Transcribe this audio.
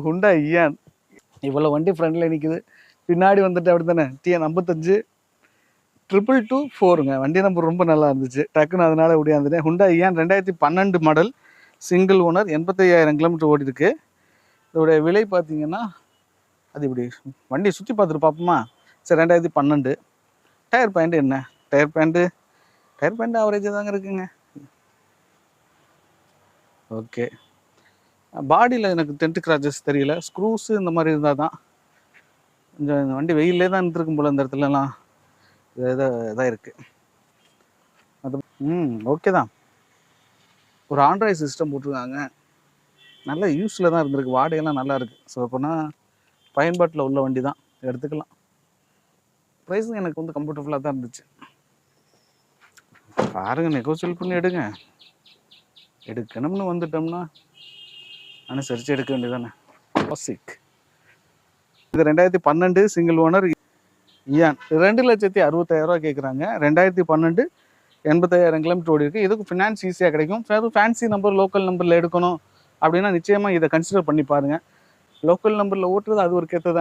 ஹுண்டா Ian இவ்வளோ வண்டி ஃப்ரண்ட்ல நிற்குது, பின்னாடி வந்துட்டு அப்படி தானே டிஎன் 55 222 வண்டி நம்பர் ரொம்ப நல்லா இருந்துச்சு. டக்குன்னு அதனால ஓடியாந்துட்டேன். Hyundai Eon 2012 model, single owner, 85,000 kilometre ஓடி இருக்கு. இதோடைய விலை பார்த்தீங்கன்னா, அது இப்படி வண்டியை சுற்றி பார்த்துட்டு பார்ப்போமா? சரி, 2012. டயர் பேண்ட் என்ன? டயர் பேண்ட் ஆவரேஜாக தாங்க இருக்குங்க. ஓகே, பாடியில் எனக்கு டென்ட் கிராச்சஸ் தெரியல, ஸ்க்ரூஸு இந்த மாதிரி இருந்தால் தான். கொஞ்சம் இந்த வண்டி வெயிலே தான் இருந்திருக்கும் போல் இந்த இடத்துலலாம். இதாக இருக்குது. அது ஓகே தான். ஒரு ஆண்ட்ராய்டு சிஸ்டம் போட்டிருக்காங்க, நல்ல யூஸில் தான் இருந்திருக்கு, வாடகையெல்லாம் நல்லா இருக்குது. ஸோ அப்போனா பயன்பாட்டில் உள்ள வண்டி தான், எடுத்துக்கலாம். ப்ரைஸும் எனக்கு வந்து கம்ஃபர்டபுளாக தான் இருந்துச்சு. பாருங்க, நெகோசியல் பண்ணி எடுங்க. எடுக்கணும்னு வந்துட்டோம்னா அனுசரித்து எடுக்க வேண்டியதானே. பாசிக் இது 2012 சிங்கிள் ஓனர் இயான், 2,60,000 கேட்குறாங்க. 2012, 85,000 கிலோமீட்டர் ஓடி இருக்குது. இதுக்கு ஃபினான்ஸ் ஈஸியாக கிடைக்கும். ஃபேன்சி நம்பர், லோக்கல் நம்பரில் எடுக்கணும் அப்படின்னா நிச்சயமாக இதை கன்சிடர் பண்ணி பாருங்கள். லோக்கல் நம்பரில் ஓட்டுறது அது ஒரு கெத்து தாங்க.